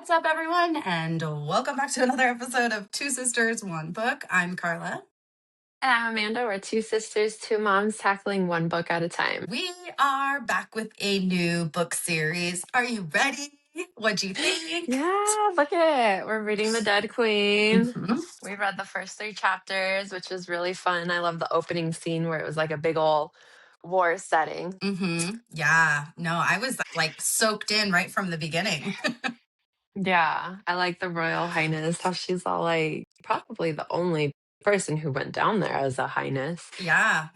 What's up, everyone, and welcome back to another episode of Two Sisters, One Book. I'm Carla. And I'm Amanda. We're two sisters, two moms tackling one book at a time. We are back with a new book series. Are you ready? What'd you think? Yeah, look at it. We're reading The Dead Queen. Mhm. We read the first 3 chapters, which was really fun. I love the opening scene where it was like a big old war setting. Yeah, no, I was like soaked in right from the beginning. Yeah, I like the Royal Highness, how she's all like probably the only person who went down there as a highness. Yeah.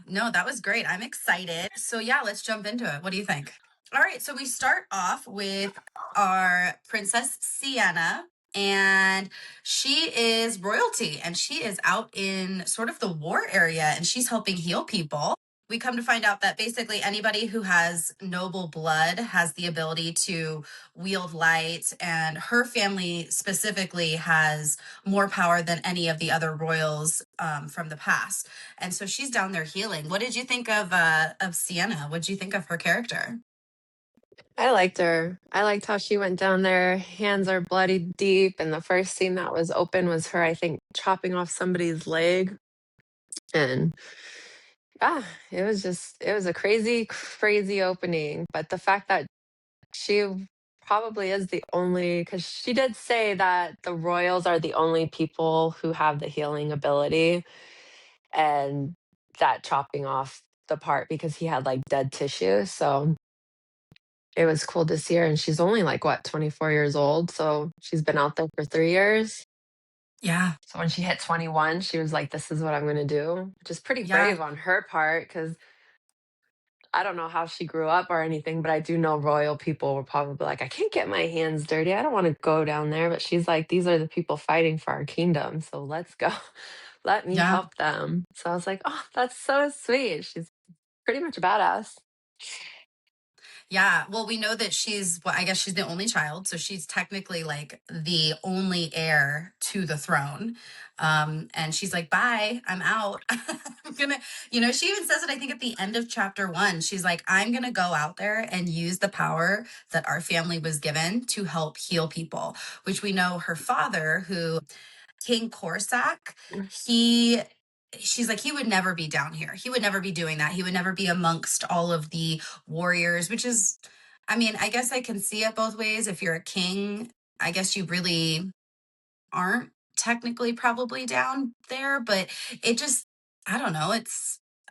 No, that was great. I'm excited. So, yeah, let's jump into it. What do you think? All right. So, we start off with our Princess Sienna, and she is royalty and she is out in sort of the war area and she's helping heal people. We come to find out that basically anybody who has noble blood has the ability to wield light, and her family specifically has more power than any of the other royals from the past. And so she's down there healing. What did you think of Sienna? What did you think of her character? I liked her. I liked how she went down there. Hands are bloody deep. And the first scene that was open was her, I think, chopping off somebody's leg. And it was a crazy, crazy opening. But the fact that she probably is the only, because she did say that the royals are the only people who have the healing ability, and that chopping off the part because he had like dead tissue. So it was cool to see her. And she's only like, what, 24 years old. So she's been out there for 3 years. Yeah. So when she hit 21, she was like, this is what I'm going to do, which is pretty Yeah. brave on her part because I don't know how she grew up or anything, but I do know royal people were probably like, I can't get my hands dirty. I don't want to go down there. But she's like, these are the people fighting for our kingdom. So let's go. Let me Yeah. help them. So I was like, oh, that's so sweet. She's pretty much a badass. Yeah. Well, we know that well, I guess she's the only child. So she's technically like the only heir to the throne. And she's like, bye, I'm out. I'm gonna, she even says it, I think, at the end of chapter 1. She's like, I'm gonna go out there and use the power that our family was given to help heal people, which we know her father, who King Corsac, she's like, he would never be down here. He would never be doing that. He would never be amongst all of the warriors, which is, I mean, I guess I can see it both ways. If you're a king, I guess you really aren't technically probably down there, but it just, I don't know.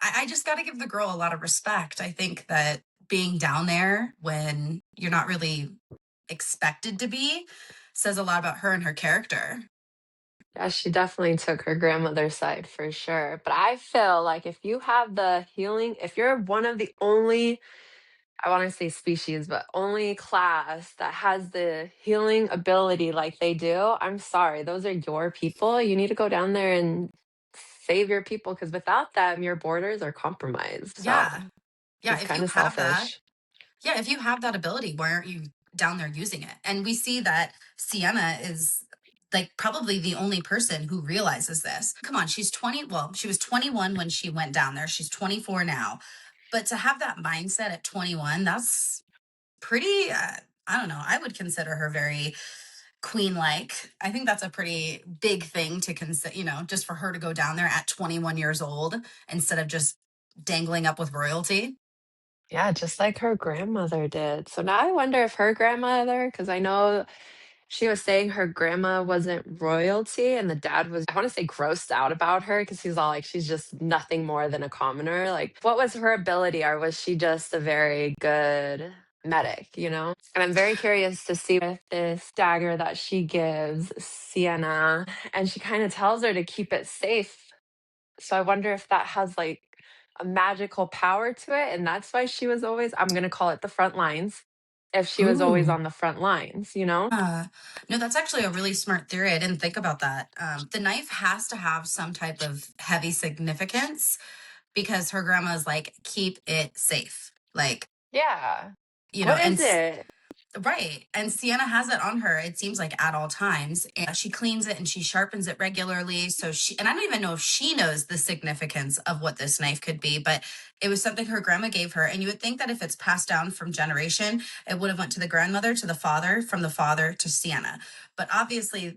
I just got to give the girl a lot of respect. I think that being down there when you're not really expected to be says a lot about her and her character. Yeah, she definitely took her grandmother's side for sure. But I feel like if you have the healing, if you're one of the only, I want to say species, but only class that has the healing ability like they do, I'm sorry, those are your people. You need to go down there and save your people because without them, your borders are compromised. So Yeah. Yeah. it's kind of selfish. If you have that ability, why aren't you down there using it? And we see that Sienna is like probably the only person who realizes this. Come on, she's 20. Well, she was 21 when she went down there. She's 24 now. But to have that mindset at 21, that's pretty, I don't know. I would consider her very queen like. I think that's a pretty big thing to consider, just for her to go down there at 21 years old instead of just dangling up with royalty. Yeah, just like her grandmother did. So now I wonder if her grandmother, because I know she was saying her grandma wasn't royalty, and the dad was, I want to say, grossed out about her because he's all like, she's just nothing more than a commoner. Like, what was her ability, or was she just a very good medic? And I'm very curious to see with this dagger that she gives Sienna, and she kind of tells her to keep it safe. So I wonder if that has like a magical power to it. And that's why she was always, I'm going to call it the front lines, if she was always Ooh. on the front lines? No, that's actually a really smart theory. I didn't think about that. The knife has to have some type of heavy significance because her grandma's like, keep it safe. Like, Yeah. What is and it? Right. And Sienna has it on her, it seems like at all times. And she cleans it and she sharpens it regularly. So and I don't even know if she knows the significance of what this knife could be, but it was something her grandma gave her. And you would think that if it's passed down from generation, it would have went to the grandmother, to the father, from the father to Sienna. But obviously,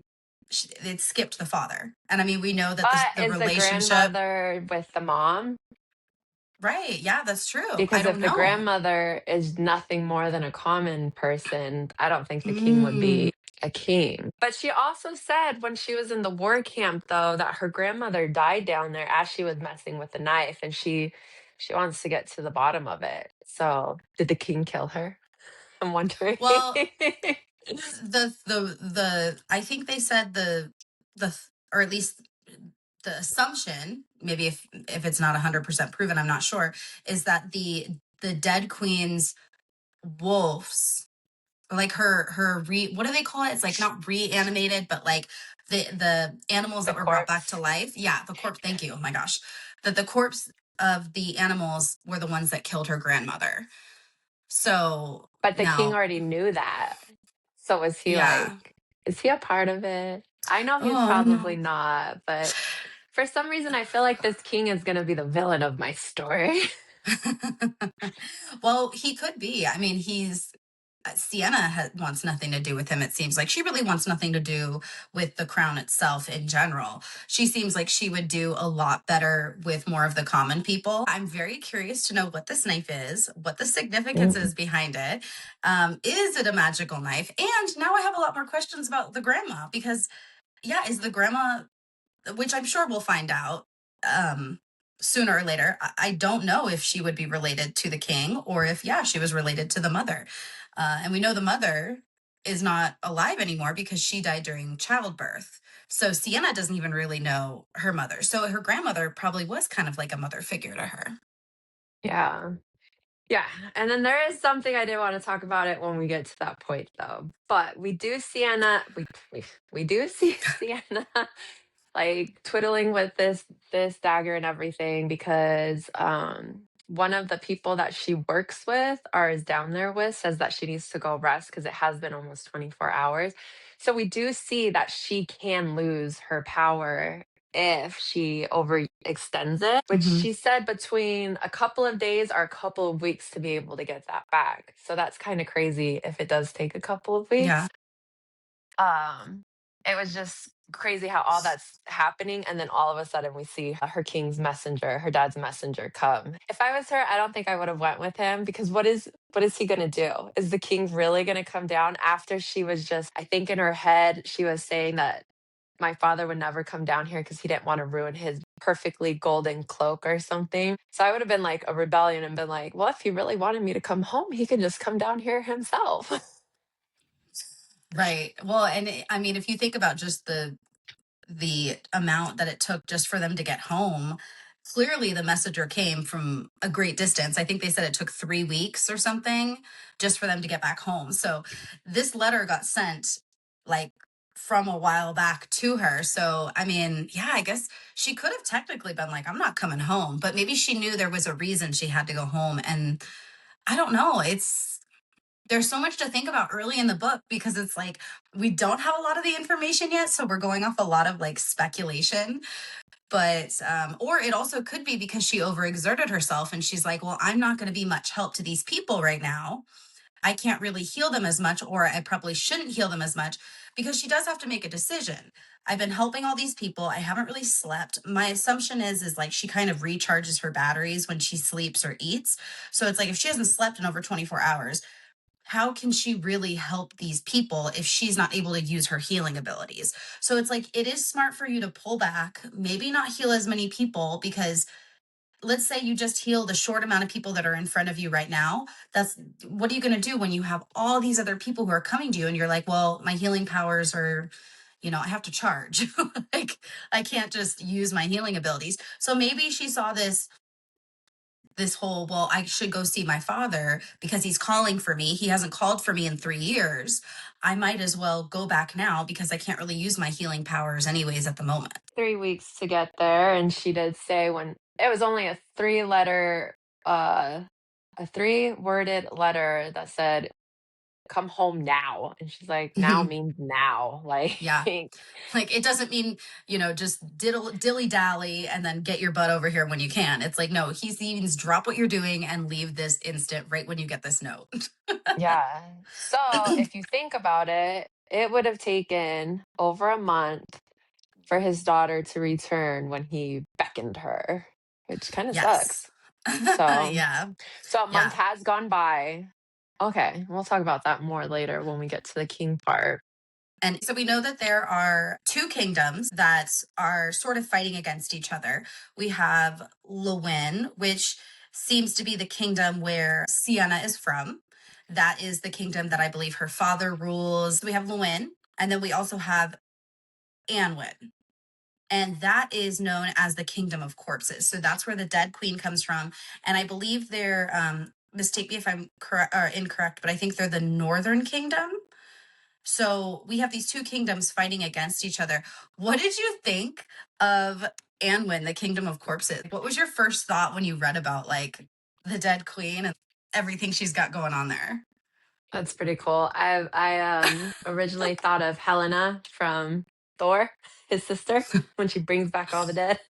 it skipped the father. And I mean, we know that the But is the relationship, grandmother with the mom? right. Yeah, that's true. I Because don't if the know. grandmother is nothing more than a common person, I don't think the king would Mm. be a king. But she also said when she was in the war camp though that her grandmother died down there as she was messing with the knife, and she wants to get to the bottom of it. So, did the king kill her? I'm wondering. Well, I think they said the or at least the assumption, maybe if it's not 100% proven, I'm not sure, is that the dead queen's wolves, like what do they call it, it's like not reanimated, but like the animals The that were brought back to corpse. life, yeah, the corpse, thank you, oh my gosh, that the corpse of the animals were the ones that killed her grandmother. So But the king now, already knew that. So is he yeah. like, is he a part of it? I know he's Oh probably no. not, but for some reason I feel like this king is going to be the villain of my story. Well, he could be. I mean, Sienna wants nothing to do with him. It seems like she really wants nothing to do with the crown itself in general. She seems like she would do a lot better with more of the common people. I'm very curious to know what this knife is, what the significance Mm. is behind it. Is it a magical knife? And now I have a lot more questions about the grandma because, yeah, is the grandma, which I'm sure we'll find out um, sooner or later. I don't know if she would be related to the king or if, yeah, she was related to the mother. And we know the mother is not alive anymore because she died during childbirth. So Sienna doesn't even really know her mother. So her grandmother probably was kind of like a mother figure to her. Yeah. Yeah, and then there is something I did want to talk about it when we get to that point, though. But we do see Sienna like twiddling with this dagger and everything because one of the people that she works with or is down there with says that she needs to go rest because it has been almost 24 hours. So we do see that she can lose her power if she overextends it, which Hmm. she said between a couple of days or a couple of weeks to be able to get that back. So that's kind of crazy if it does take a couple of Yeah. weeks. Um, it was just crazy how all that's happening, and then all of a sudden we see her king's messenger, her dad's messenger come. If I was her, I don't think I would have went with him because what is he going to do? Is the king really going to come down after she was just, I think in her head she was saying that my father would never come down here because he didn't want to ruin his perfectly golden cloak or something. So I would have been like a rebellion and been like, well, if he really wanted me to come home, he could just come down here himself. Right. Well, and I mean, if you think about just the amount that it took just for them to get home, clearly the messenger came from a great distance. I think they said it took 3 weeks or something just for them to get back home. So this letter got sent like from a while back to her. So, I mean, yeah, I guess she could have technically been like, I'm not coming home, but maybe she knew there was a reason she had to go home. And I don't know. There's so much to think about early in the book because it's like we don't have a lot of the information yet, so we're going off a lot of like speculation. But or it also could be because she overexerted herself and she's like, well, I'm not going to be much help to these people right now. I can't really heal them as much, or I probably shouldn't heal them as much, because she does have to make a decision. I've been helping all these people, I haven't really slept. My assumption is like she kind of recharges her batteries when she sleeps or eats. So it's like if she hasn't slept in over 24 hours, how can she really help these people if she's not able to use her healing abilities? So it's like it is smart for you to pull back, maybe not heal as many people, because let's say you just heal the short amount of people that are in front of you right now. That's what are you going to do when you have all these other people who are coming to you and you're like, well, my healing powers are, I have to charge. Like I can't just use my healing abilities. So maybe she saw this whole, well, I should go see my father because he's calling for me. He hasn't called for me in 3 years. I might as well go back now because I can't really use my healing powers anyways at the moment. 3 weeks to get there, and she did say when it was only uh a three worded letter that said come home now. And she's like, now means now. Like, Yeah. Like it doesn't mean, just dilly dally and then get your butt over here when you can. It's like, no, he means drop what you're doing and leave this instant right when you get this note. yeah. So if you think about it, it would have taken over a month for his daughter to return when he beckoned her, which kind of Yes. sucks. So, Yeah. so a month Yeah. has gone by. Okay, we'll talk about that more later when we get to the king part. And so we know that there are two kingdoms that are sort of fighting against each other. We have Lewin, which seems to be the kingdom where Sienna is from. That is the kingdom that I believe her father rules. We have Lewin, and then we also have Anwen. And that is known as the Kingdom of Corpses. So that's where the dead queen comes from. And I believe they're, mistake me if I'm correct or incorrect, but I think they're the Northern Kingdom. So we have these two kingdoms fighting against each other. What did you think of Anwen, the Kingdom of Corpses? What was your first thought when you read about like the dead queen and everything she's got going on there? That's pretty cool. I originally thought of Helena from Thor, his sister, when she brings back all the dead.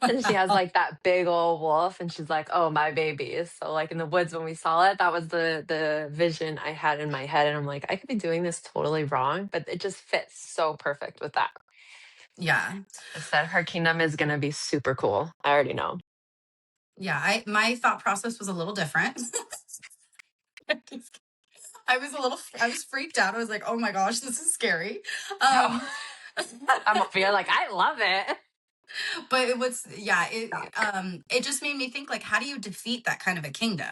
And she has Wow. like that big old wolf and she's like, "Oh, my babies." So like in the woods when we saw it, that was the vision I had in my head and I'm like, I could be doing this totally wrong, but it just fits so perfect with that. Yeah. I said her kingdom is going to be super cool. I already know. Yeah. My thought process was a little different. I was freaked out. I was like, oh my gosh, this is scary. Oh, Um, I'm over here like I love it. but it was, yeah, Shock. it just made me think like, how do you defeat that kind of a kingdom?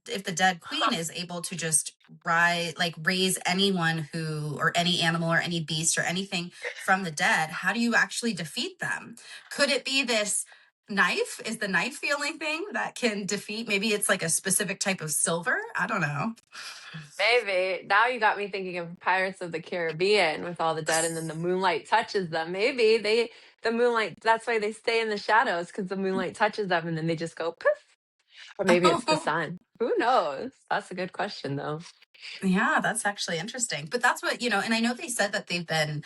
If the dead queen is able to just raise anyone or any animal or any beast or anything from the dead, how do you actually defeat them? Could it be this knife? Is the knife the only thing that can defeat? Maybe it's like a specific type of silver. I don't know. Maybe. Now you got me thinking of Pirates of the Caribbean with all the dead and then the moonlight touches them. Maybe the moonlight, that's why they stay in the shadows because the moonlight touches them and then they just go poof. Or maybe it's the sun. Who knows? That's a good question though. Yeah, that's actually interesting. But that's what, and I know they said that they've been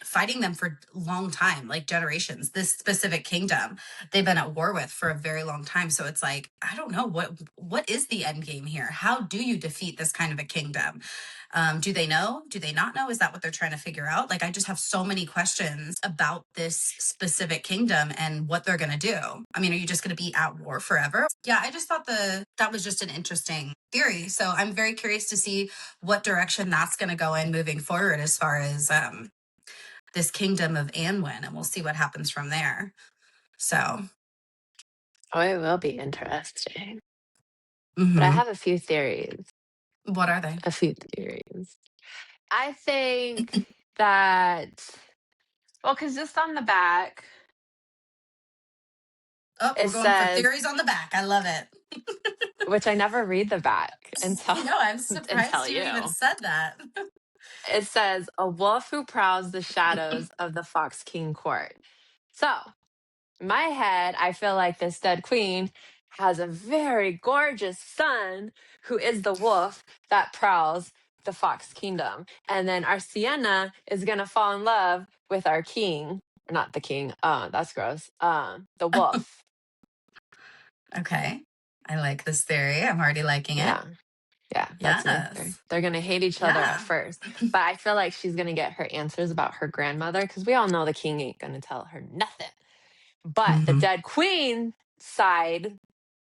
fighting them for a long time, like generations. This specific kingdom, they've been at war with for a very long time. So it's like, I don't know what is the end game here? How do you defeat this kind of a kingdom? Do they know? Do they not know? Is that what they're trying to figure out? Like, I just have so many questions about this specific kingdom and what they're going to do. I mean, are you just going to be at war forever? Yeah, I just thought that was just an interesting theory. So I'm very curious to see what direction that's going to go in moving forward as far as this kingdom of Anwen, and we'll see what happens from there. So, Oh, it will be interesting. But I mhm. have a few theories. What are they? A few theories. I think that, well, because just on the back, Oh, it we're going for says, theories on the back. I love it. which I never read the back until I know. I'm until surprised you even you. said that. It says, a wolf who prowls the shadows of the Fox King court. So, in my head, I feel like this dead queen has a very gorgeous son who is the wolf that prowls the Fox Kingdom. And then our Sienna is going to fall in love with our king. Not the king. That's gross. The wolf. Okay. I like this theory. I'm already liking it. Yeah. Yeah, that's my theory. Yes. They're gonna hate each other at Yeah. first, but I feel like she's gonna get her answers about her grandmother because we all know the king ain't gonna tell her nothing. But the Hmm. dead queen side,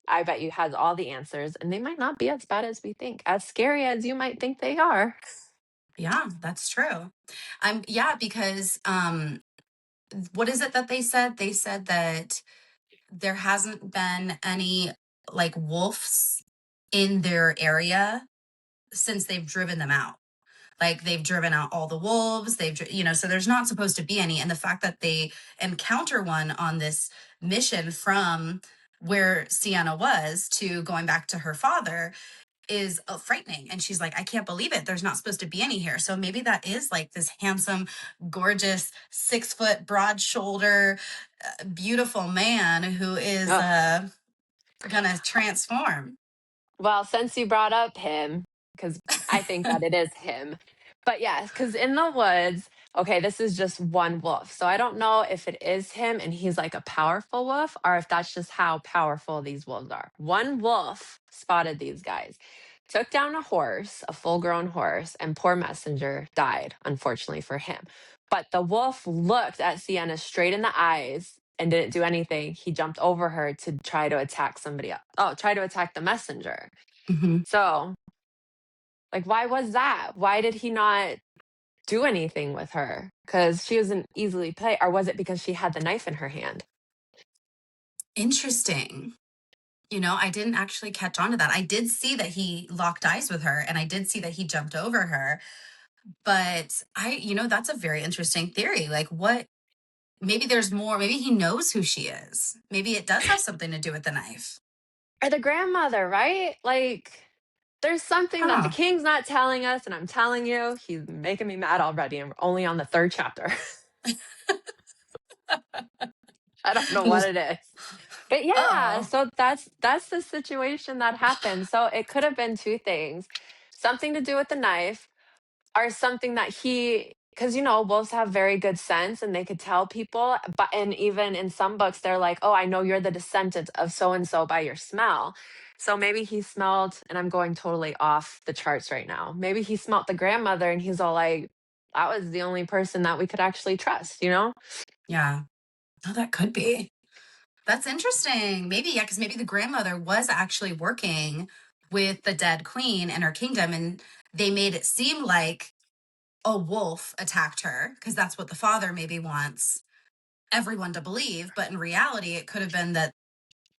I bet you has all the answers, and they might not be as bad as we think, as scary as you might think they are. Yeah, that's true. Yeah, because what is it that they said? They said that there hasn't been any like wolves in their area since they've driven them out. Like they've driven out all the wolves, so there's not supposed to be any. And the fact that they encounter one on this mission from where Sienna was to going back to her father is frightening. And she's like, I can't believe it. There's not supposed to be any here. So maybe that is like this handsome, gorgeous, 6 foot, broad shoulder, beautiful man who is Oh, gonna transform. well, since you brought up him, because I think that it is him. But yeah, because in the woods, okay, this is just one wolf. So I don't know if it is him and he's like a powerful wolf or if that's just how powerful these wolves are. One wolf spotted these guys, took down a horse, a full grown horse, and poor messenger died, unfortunately for him. But the wolf looked at Sienna straight in the eyes and didn't do anything. He jumped over her to try to attack somebody else. Oh, try to attack the messenger. Hmm. So, like, why was that? Why did he not do anything with her? Because she wasn't easily play, or was it because she had the knife in her hand? Interesting. You know, I didn't actually catch on to that. I did see that he locked eyes with her and I did see that he jumped over her. But that's a very interesting theory. Like, what? Maybe there's more. Maybe he knows who she is. Maybe it does have something to do with the knife. Or the grandmother, right? Like, there's something that the Huh. king's not telling us, and I'm telling you, he's making me mad already, and we're only on the third chapter. I don't know what it is. But yeah, Oh, so that's the situation that happened. So it could have been two things. Something to do with the knife or something that he, because wolves have very good sense and they could tell people, but and even in some books they're like, oh, I know you're the descendant of so and so by your smell. So maybe he smelled, and I'm going totally off the charts right now, maybe he smelled the grandmother and he's all like, that was the only person that we could actually trust. yeah. Oh, that could be. That's interesting. Maybe, yeah, because maybe the grandmother was actually working with the dead queen and her kingdom, and they made it seem like a wolf attacked her because that's what the father maybe wants everyone to believe. But in reality, it could have been that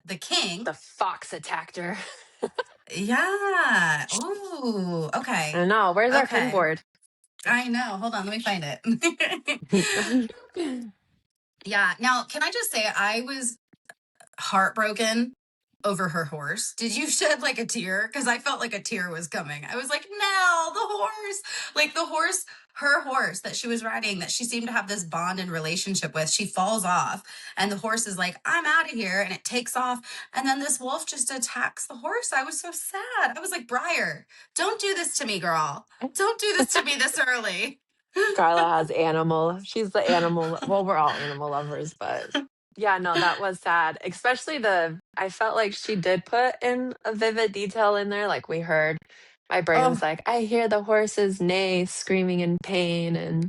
the king. The fox attacked her. Yeah. Oh, I okay. know, where's our pin Okay. board? I know. Hold on. Let me find it. Yeah. Now, can I just say, I was heartbroken over her horse. Did you shed like a tear? Because I felt like a tear was coming. I was like, no, the horse, like the horse, her horse that she was riding, that she seemed to have this bond and relationship with. She falls off, and the horse is like, I'm out of here. And it takes off. And then this wolf just attacks the horse. I was so sad. I was like, Briar, don't do this to me, girl. Don't do this to me this early. Carla has animal. She's the animal. Well, we're all animal lovers, but yeah, no, that was sad. Especially I felt like she did put in a vivid detail in there. Like we heard, my brain was Oh, like, I hear the horses neigh, screaming in pain. And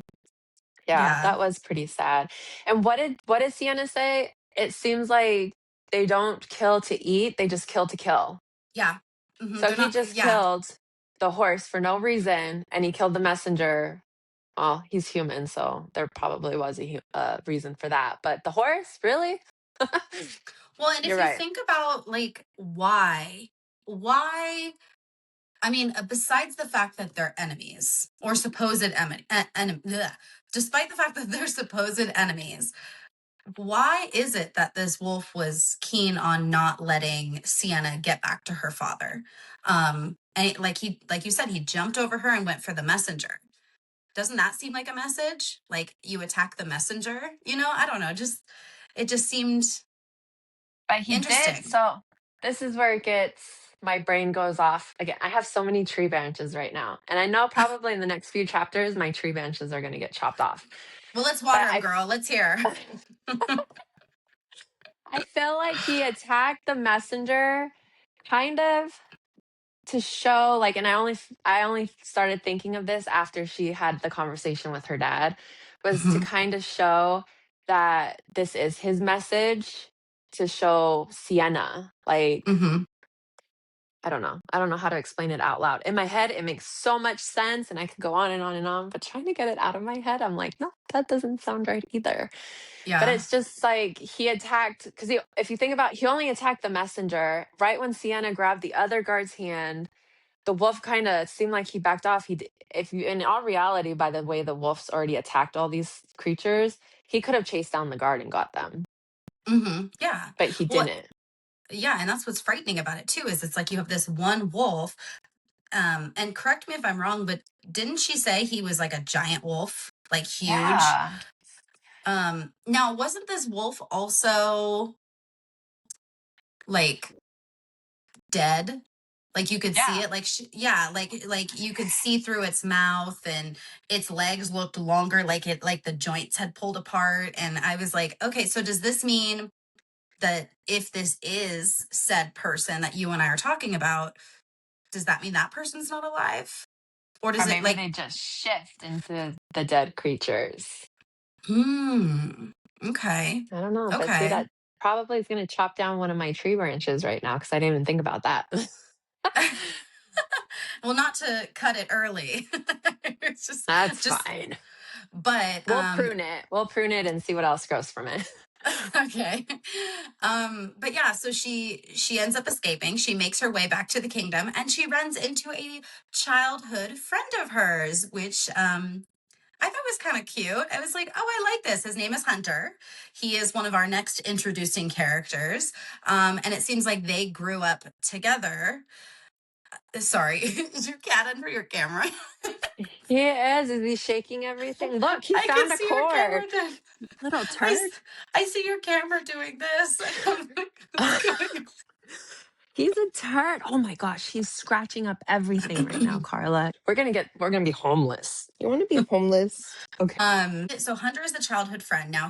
yeah, yeah. that was pretty sad. And what did Sienna say? It seems like they don't kill to eat, they just kill to kill. Yeah. Hmm. So They're he not, just yeah. killed the horse for no reason, and he killed the messenger. Well, he's human, so there probably was a reason for that. But the horse, really? Well, and You're if you right. think about like why, I mean, besides the fact that they're enemies or supposed despite the fact that they're supposed enemies, why is it that this wolf was keen on not letting Sienna get back to her father? And like you said, he jumped over her and went for the messenger. Doesn't that seem like a message? Like you attack the messenger? I don't know. Just it just seemed But he did. interesting. So this is where my brain goes off. Again, I have so many tree branches right now. And I know probably in the next few chapters, my tree branches are going to get chopped off. Well, let's water But him, girl. Let's hear. I feel like he attacked the messenger kind of to show, like, and I only started thinking of this after she had the conversation with her dad, was to Hmm. kind of show that this is his message, to show Sienna, like, Hmm. I don't know how to explain it out loud. In my head it makes so much sense and I could go on and on and on, but trying to get it out of my head, I'm like, no, that doesn't sound right either. But Yeah. it's just like he attacked, because if you think about, he only attacked the messenger right when Sienna grabbed the other guard's hand. The wolf kind of seemed like he backed off. If you, in all reality, by the way the wolf's already attacked all these creatures, he could have chased down the guard and got them, Yeah. but he Well, didn't. yeah, and that's what's frightening about it too, is it's like you have this one wolf. And correct me if I'm wrong, but didn't she say he was like a giant wolf? Like huge? Yeah. Now wasn't this wolf also like dead? Like you could see Yeah. it, like yeah, like you could see through its mouth, and its legs looked longer, like the joints had pulled apart. And I was like, okay, so does this mean that if this is said person that you and I are talking about, does that mean that person's not alive? Or Or does it maybe like, they just shift into the dead creatures. hmm, okay, I don't know, but see, okay. that probably is gonna chop down one of my tree branches right now because I didn't even think about that. Well, not to cut it early. It's That's just, fine. but We'll prune it and see what else grows from it. okay. But yeah, so she ends up escaping. She makes her way back to the kingdom, and she runs into a childhood friend of hers, which I thought was kind of cute. I was like, oh, I like this. His name is Hunter. He is one of our next introducing characters. And it seems like they grew up together. Sorry, is your cat under your camera? He is. Is he shaking everything? Look, he I can found a see your cord. camera doing. Little I, turd. I see your camera doing this. I'm like, what's going He's a turd. Oh my gosh, he's scratching up everything right now, Carla. We're gonna be homeless. You want to be homeless? Okay. So Hunter is the childhood friend. Now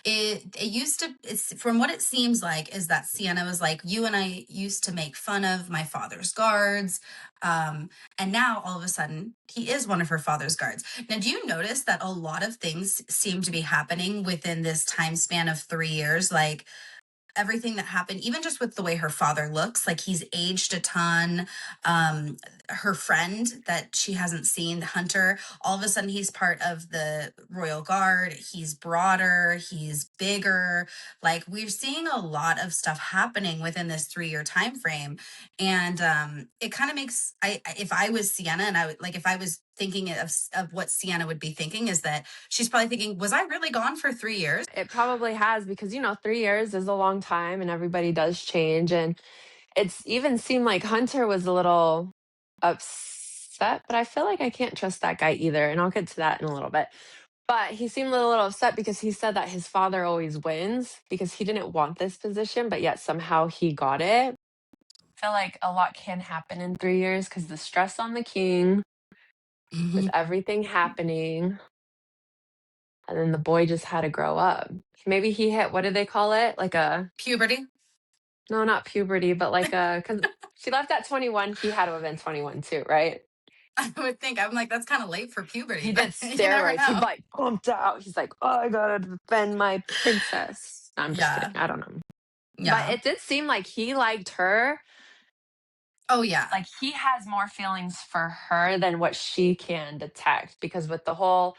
it used to, it's from what it seems like is that Sienna was like, you and I used to make fun of my father's guards. And now all of a sudden he is one of her father's guards. Now, do you notice that a lot of things seem to be happening within this time span of 3 years? Like, everything that happened, even just with the way her father looks, like he's aged a ton. Her friend that she hasn't seen, Hunter, all of a sudden he's part of the royal guard. He's broader, he's bigger. Like, we're seeing a lot of stuff happening within this 3 year time frame. And it kind of makes, if I was Sienna, and I would like, if I was thinking of what Sienna would be thinking, is that she's probably thinking, was I really gone for 3 years? It probably has because 3 years is a long time and everybody does change. And it's even seemed like Hunter was a little upset, but I feel like I can't trust that guy either. And I'll get to that in a little bit. But he seemed a little upset because he said that his father always wins because he didn't want this position, but yet somehow he got it. I feel like a lot can happen in 3 years because the stress on the king with Mhm. everything happening. And then the boy just had to grow up. Maybe he hit, what do they call it? Like a, Puberty. no, not puberty, but like a, because she left at 21. He had to have been 21 too, right? I would think, I'm like, that's kind of late for puberty, He but did you never steroids. He know. like pumped out. He's like, oh, I gotta defend my princess. No, I'm just kidding. Yeah. I don't know. But Yeah. it did seem like he liked her. Oh, yeah. Like he has more feelings for her than what she can detect. Because with the whole,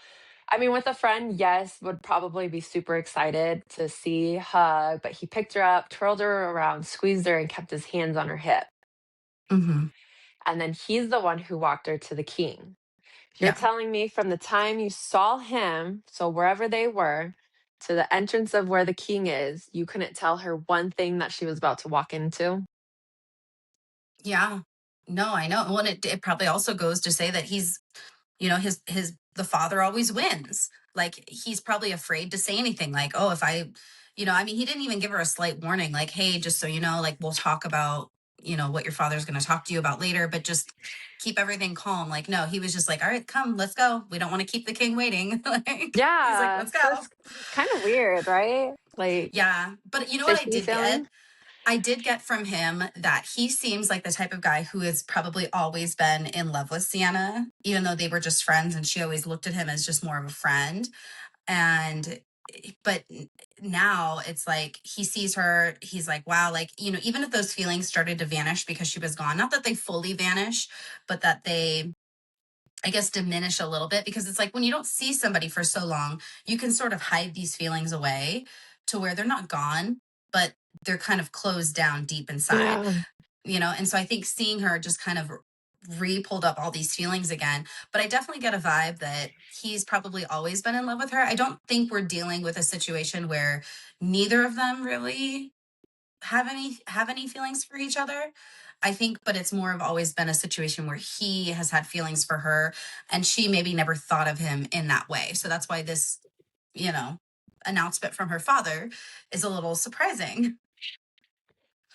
I mean, with a friend, yes, would probably be super excited to see, hug, but he picked her up, twirled her around, squeezed her, and kept his hands on her hip. Hmm. And then he's the one who walked her to the king. You're Yeah. telling me from the time you saw him, so wherever they were, to the entrance of where the king is, you couldn't tell her one thing that she was about to walk into? Yeah. No, I know. Well, and it probably also goes to say that he's, the father always wins. Like, he's probably afraid to say anything like, oh, if I, I mean, he didn't even give her a slight warning, like, hey, just so you know, like, we'll talk about, what your father's going to talk to you about later, but just keep everything calm. Like, no, he was just like, all right, come, let's go. We don't want to keep the king waiting. Like, he's like, Yeah. let's So go. it's kind of weird, right? Like Yeah. But you know what I fishy did get? feeling. I did get from him that he seems like the type of guy who has probably always been in love with Sienna, even though they were just friends and she always looked at him as just more of a friend. And, but now it's like he sees her, he's like, wow, like, even if those feelings started to vanish because she was gone, not that they fully vanish, but that they, I guess, diminish a little bit, because it's like when you don't see somebody for so long, you can sort of hide these feelings away to where they're not gone, but they're kind of closed down deep inside, Yeah. And so I think seeing her just kind of pulled up all these feelings again. But I definitely get a vibe that he's probably always been in love with her. I don't think we're dealing with a situation where neither of them really have any feelings for each other. I think, but it's more of always been a situation where he has had feelings for her, and she maybe never thought of him in that way. So that's why this, you know, announcement from her father is a little surprising.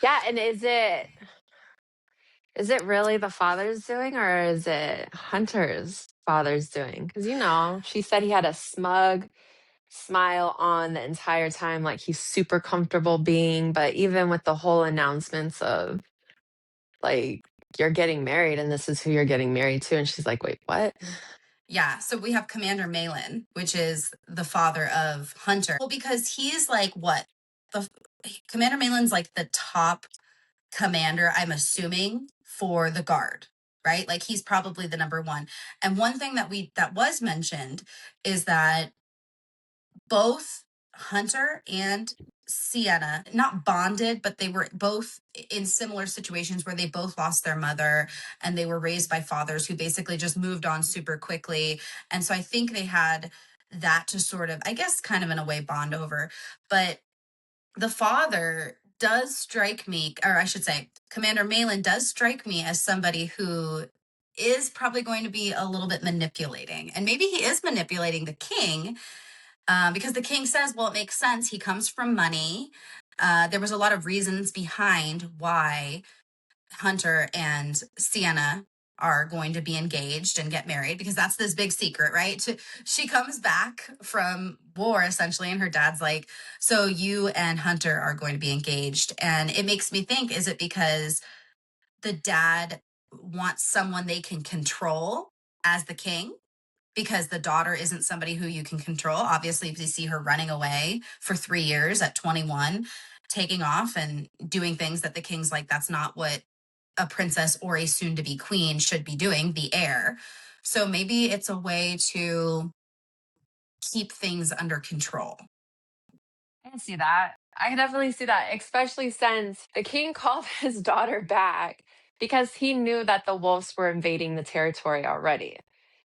Yeah. And is it Is it really the father's doing or is it Hunter's father's doing? Because, she said he had a smug smile on the entire time, like he's super comfortable being, but even with the whole announcements of like, you're getting married and this is who you're getting married to. And she's like, wait, what? Yeah, so we have Commander Malin, which is the father of Hunter. Well, because he's like what? The Commander Malin's like the top commander, I'm assuming, for the guard, right? Like he's probably the number one. And one thing that was mentioned is that both Hunter and Sienna not bonded, but they were both in similar situations where they both lost their mother and they were raised by fathers who basically just moved on super quickly. And so I think they had that to sort of, I guess, kind of in a way bond over. But the father does strike me, or I should say, Commander Malin does strike me as somebody who is probably going to be a little bit manipulating. And maybe he is manipulating the king because the king says, well, it makes sense. He comes from money. There was a lot of reasons behind why Hunter and Sienna are going to be engaged and get married because that's this big secret, right? She comes back from war essentially, and her dad's like, so you and Hunter are going to be engaged. And it makes me think, is it because the dad wants someone they can control as the king? Because the daughter isn't somebody who you can control. Obviously, if you see her running away for 3 years at 21, taking off and doing things that the king's like, that's not what a princess or a soon to be queen should be doing, the heir. So maybe it's a way to keep things under control. I can see that. I can definitely see that, especially since the king called his daughter back because he knew that the wolves were invading the territory already.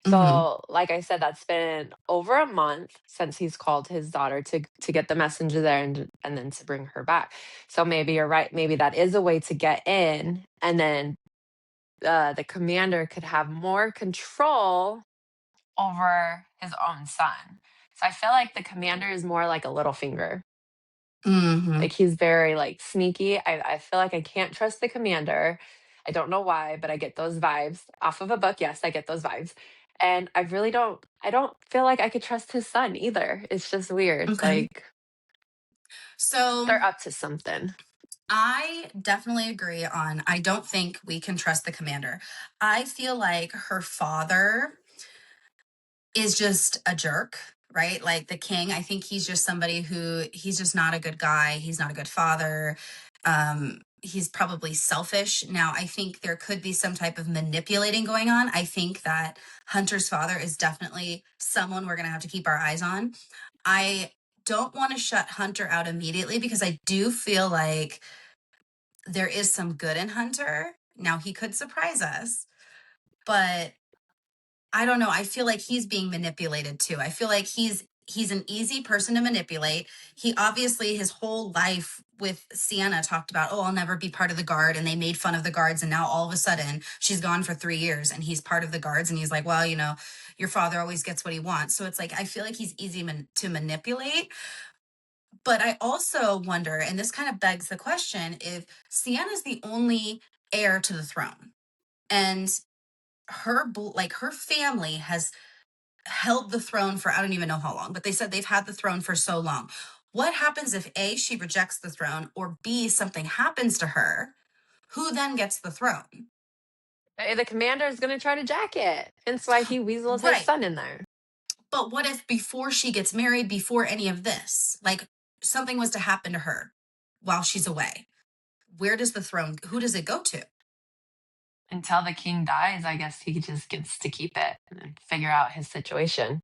Mm-hmm. So, like I said, that's been over a month since he's called his daughter to get the messenger there and then to bring her back. So maybe you're right. Maybe that is a way to get in, and then the commander could have more control over his own son. So I feel like the commander is more like a little finger. Mm-hmm. Like he's very like sneaky. I feel like I can't trust the commander. I don't know why, but I get those vibes off of a book. Yes, I get those vibes. And I don't feel like I could trust his son either. It's just weird. Okay. Like So they're up to something. I definitely agree on, I don't think we can trust the commander. I feel like her father is just a jerk, right? Like the king, I think he's just somebody who he's just not a good guy. He's not a good father. He's probably selfish. Now, I think there could be some type of manipulating going on. I think that Hunter's father is definitely someone we're going to have to keep our eyes on. I don't want to shut Hunter out immediately because I do feel like there is some good in Hunter. Now, he could surprise us, but I don't know. I feel like he's being manipulated too. I feel like he's an easy person to manipulate. He obviously his whole life with Sienna talked about, oh, I'll never be part of the guard, and they made fun of the guards, and now all of a sudden she's gone for 3 years and he's part of the guards, and he's like, well, your father always gets what he wants. So it's like I feel like he's easy to manipulate. But I also wonder, and this kind of begs the question, if Sienna's the only heir to the throne, and her family has held the throne for I don't even know how long, but they said they've had the throne for so long. What happens if A, she rejects the throne, or B, something happens to her? Who then gets the throne? The commander is going to try to jack it. Hence why he weasels his Right. son in there. But what if before she gets married, before any of this, like something was to happen to her while she's away? Where does the throne, who does it go to? Until the king dies, I guess he just gets to keep it and figure out his situation.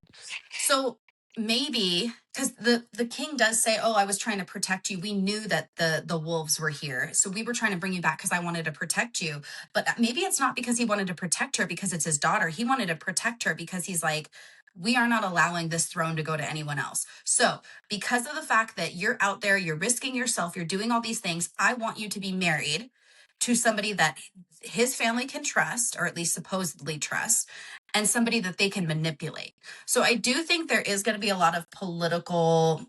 So maybe because the king does say, oh, I was trying to protect you, we knew that the wolves were here, so we were trying to bring you back because I wanted to protect you. But maybe it's not because he wanted to protect her because it's his daughter. He wanted to protect her because he's like, we are not allowing this throne to go to anyone else. So because of the fact that you're out there, you're risking yourself, you're doing all these things, I want you to be married to somebody that his family can trust, or at least supposedly trust, and somebody that they can manipulate. So I do think there is going to be a lot of political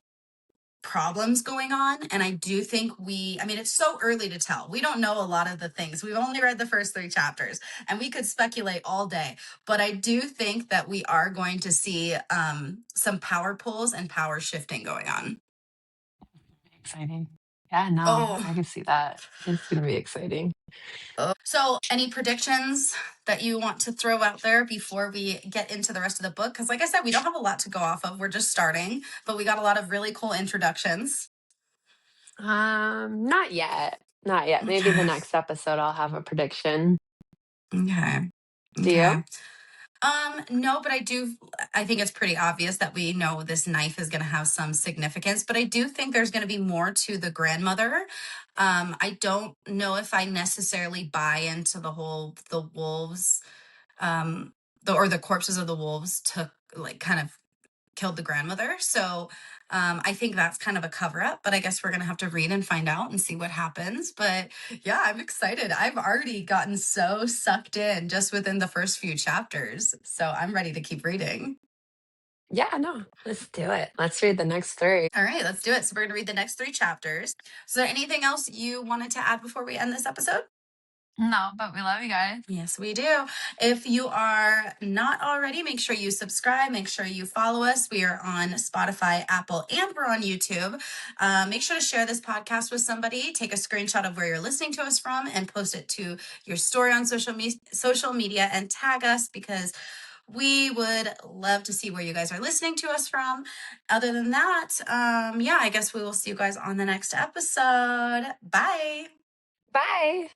problems going on. And I do think I mean, it's so early to tell. We don't know a lot of the things. We've only read the first 3 chapters and we could speculate all day. But I do think that we are going to see some power pulls and power shifting going on. Exciting. Yeah, no, Oh, I can see that. It's going to be exciting. so any predictions that you want to throw out there before we get into the rest of the book? Because, like I said, we don't have a lot to go off of. We're just starting, but we got a lot of really cool introductions. Not yet. Not yet. Maybe the Okay. next episode I'll have a prediction. Okay. Do you? Okay. No, but I think it's pretty obvious that we know this knife is going to have some significance, but I do think there's going to be more to the grandmother. I don't know if I necessarily buy into the wolves, or the corpses of the wolves took, like, kind of killed the grandmother. So I think that's kind of a cover up, but I guess we're going to have to read and find out and see what happens. But yeah, I'm excited. I've already gotten so sucked in just within the first few chapters. So I'm ready to keep reading. Yeah, no. Let's do it. Let's read the next three. All right, let's do it. So we're going to read the next 3 chapters. Is there anything else you wanted to add before we end this episode? No, but we love you guys. Yes, we do. If you are not already, make sure you subscribe. Make sure you follow us. We are on Spotify, Apple, and we're on YouTube. Make sure to share this podcast with somebody. Take a screenshot of where you're listening to us from and post it to your story on social media and tag us, because we would love to see where you guys are listening to us from. Other than that, yeah, I guess we will see you guys on the next episode. Bye. Bye.